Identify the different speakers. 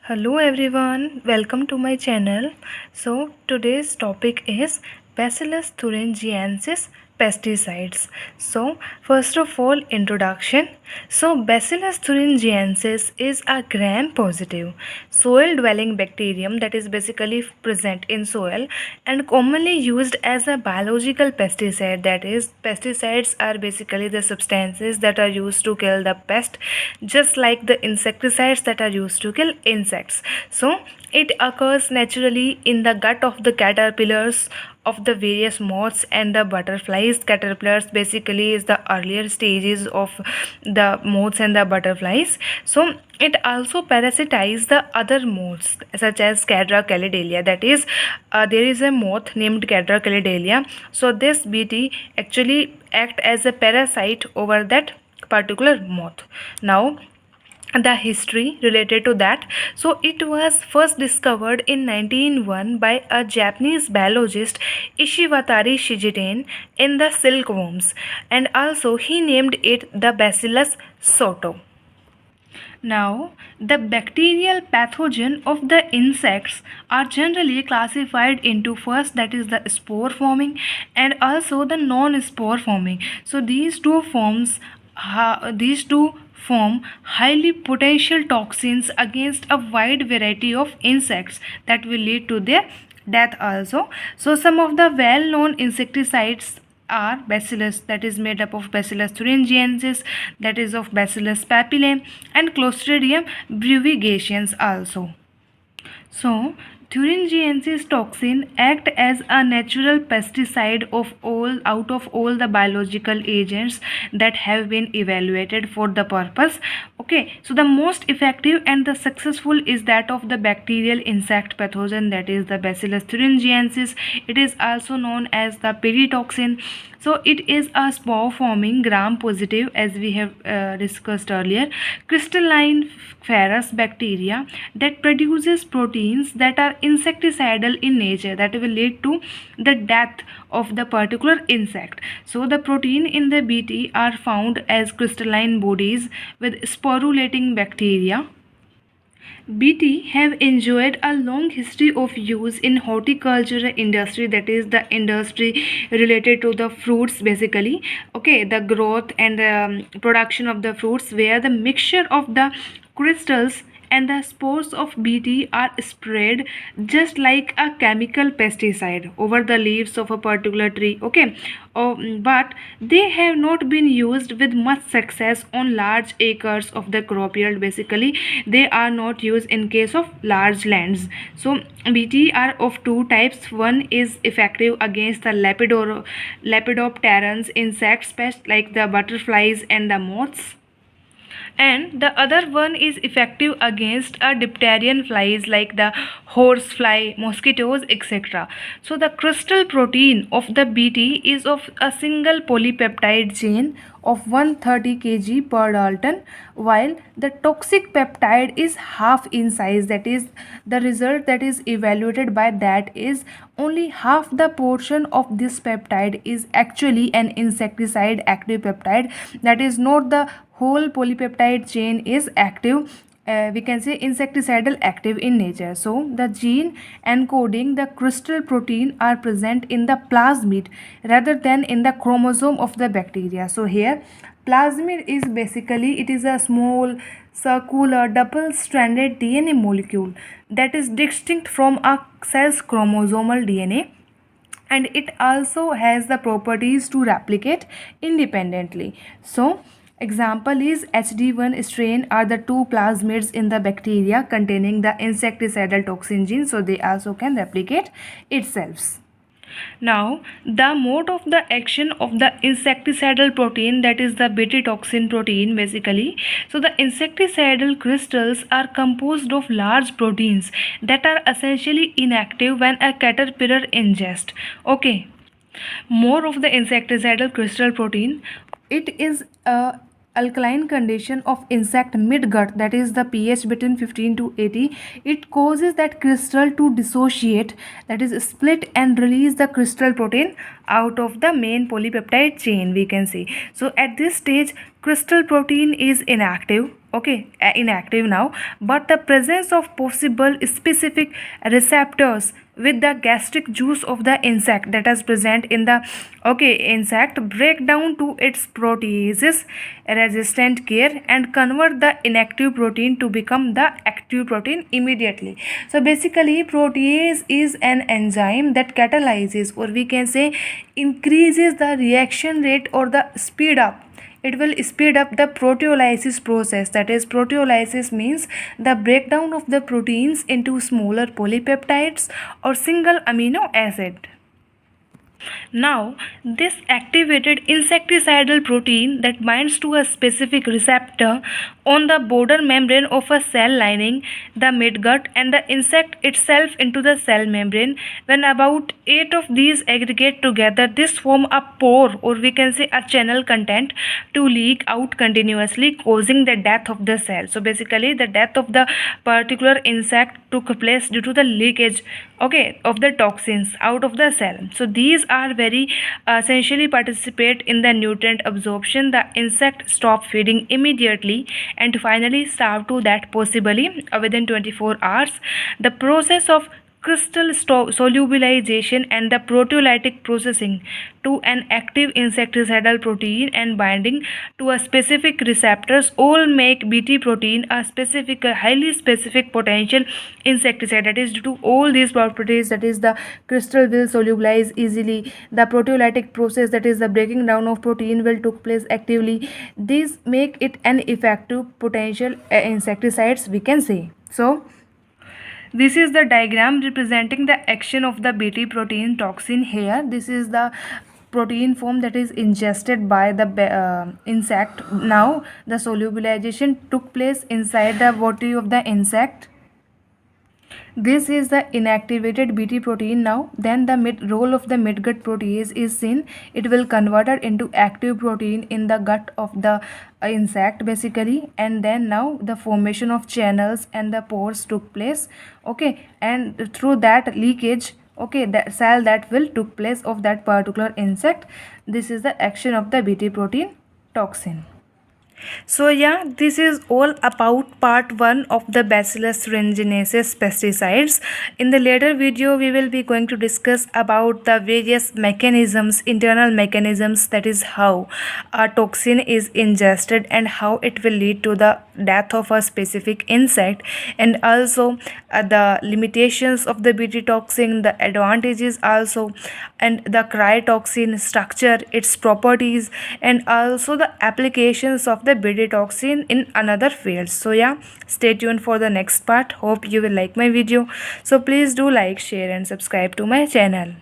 Speaker 1: Hello everyone, welcome to my channel. So today's topic is Bacillus thuringiensis pesticides. So first of all, introduction. So Bacillus thuringiensis is a gram-positive soil-dwelling bacterium that is basically present in soil and commonly used as a biological pesticide. That is, pesticides are basically the substances that are used to kill the pest, just like the insecticides that are used to kill insects. So it occurs naturally in the gut of the caterpillars of the various moths and the butterflies. Caterpillars basically is the earlier stages of the moths and the butterflies. So it also parasitizes the other moths such as Cadra calidalia. That is, there is a moth named Cadra calidalia. So this bt actually act as a parasite over that particular moth. Now the history related to that. So it was first discovered in 1901 by a Japanese biologist, Ishiwatari Shijiten, in the silkworms, and also he named it the Bacillus soto. Now, the bacterial pathogen of the insects are generally classified into first, that is the spore forming, and also the non-spore forming. So these two form highly potential toxins against a wide variety of insects that will lead to their death also. So some of the well-known insecticides are Bacillus, that is made up of Bacillus thuringiensis, that is of Bacillus papillae, and Clostridium brugiensis also. So, thuringiensis toxin act as a natural pesticide of all out of all the biological agents that have been evaluated for the purpose. Okay, so the most effective and the successful is that of the bacterial insect pathogen, that is the Bacillus thuringiensis. It is also known as the peritoxin. So it is a spore forming gram positive, as we have discussed earlier, crystalline ferrous bacteria that produces proteins that are insecticidal in nature, that will lead to the death of the particular insect. So the protein in the bt are found as crystalline bodies with sporulating bacteria. Bt have enjoyed a long history of use in horticulture industry, that is the industry related to the fruits basically. Okay, the growth and the production of the fruits, where the mixture of the crystals and the spores of Bt are sprayed just like a chemical pesticide over the leaves of a particular tree. Okay, but they have not been used with much success on large acres of the crop yield. Basically, they are not used in case of large lands. So Bt are of two types. One is effective against the lepidopterans insects pests like the butterflies and the moths, and the other one is effective against a diphtherian flies like the horsefly, mosquitoes, etc. So the crystal protein of the bt is of a single polypeptide chain of 130 kg per Dalton, while the toxic peptide is half in size. That is, the result that is evaluated by that is only half the portion of this peptide is actually an insecticide active peptide. That is not the whole polypeptide chain is active. We can say insecticidal active in nature. So the gene encoding the crystal protein are present in the plasmid rather than in the chromosome of the bacteria. So here plasmid is basically, it is a small circular double stranded DNA molecule that is distinct from a cell's chromosomal DNA, and it also has the properties to replicate independently. So example is HD1 strain are the two plasmids in the bacteria containing the insecticidal toxin gene, so they also can replicate itself. Now, the mode of the action of the insecticidal protein, that is the beta toxin protein basically. So the insecticidal crystals are composed of large proteins that are essentially inactive when a caterpillar ingests. Okay, more of the insecticidal crystal protein. It is a alkaline condition of insect midgut, that is the pH between 15 to 80, it causes that crystal to dissociate, that is split and release the crystal protein out of the main polypeptide chain, we can see. So at this stage crystal protein is inactive, okay, inactive now, but the presence of possible specific receptors with the gastric juice of the insect that is present in the insect break down to its proteases resistant care and convert the inactive protein to become the active protein immediately. So basically protease is an enzyme that catalyzes, or we can say increases the reaction rate or the speed up. It will speed up the proteolysis process, that is proteolysis means the breakdown of the proteins into smaller polypeptides or single amino acid. Now, this activated insecticidal protein that binds to a specific receptor on the border membrane of a cell lining the midgut and the insect itself into the cell membrane. When about 8 of these aggregate together, this form a pore, or we can say a channel content to leak out continuously, causing the death of the cell. So basically the death of the particular insect took place due to the leakage of the toxins out of the cell. So these are very essentially participate in the nutrient absorption. The insect stop feeding immediately and finally starve to death, possibly within 24 hours. The process of crystal solubilization and the proteolytic processing to an active insecticidal protein and binding to a specific receptors all make Bt protein a specific, highly specific potential insecticide. That is due to all these properties, that is the crystal will solubilize easily, the proteolytic process, that is the breaking down of protein will took place actively. These make it an effective potential insecticides, we can say. So this is the diagram representing the action of the Bt protein toxin here. This is the protein form that is ingested by the insect. Now the solubilization took place inside the body of the insect. This is the inactivated Bt protein now. Then the role of the midgut protease is seen. It will convert it into active protein in the gut of the insect basically, and then now the formation of channels and the pores took place, okay, and through that leakage, okay, that cell that will took place of that particular insect. This is the action of the Bt protein toxin. So yeah, this is all about part 1 of the Bacillus thuringiensis pesticides. In the later video, we will be going to discuss about the various mechanisms, internal mechanisms, that is how a toxin is ingested and how it will lead to the death of a specific insect, and also the limitations of the Bt toxin, the advantages also, and the cryotoxin structure, its properties, and also the applications of the Bt toxin in another fields. So yeah, stay tuned for the next part. Hope you will like my video. So please do like, share and subscribe to my channel.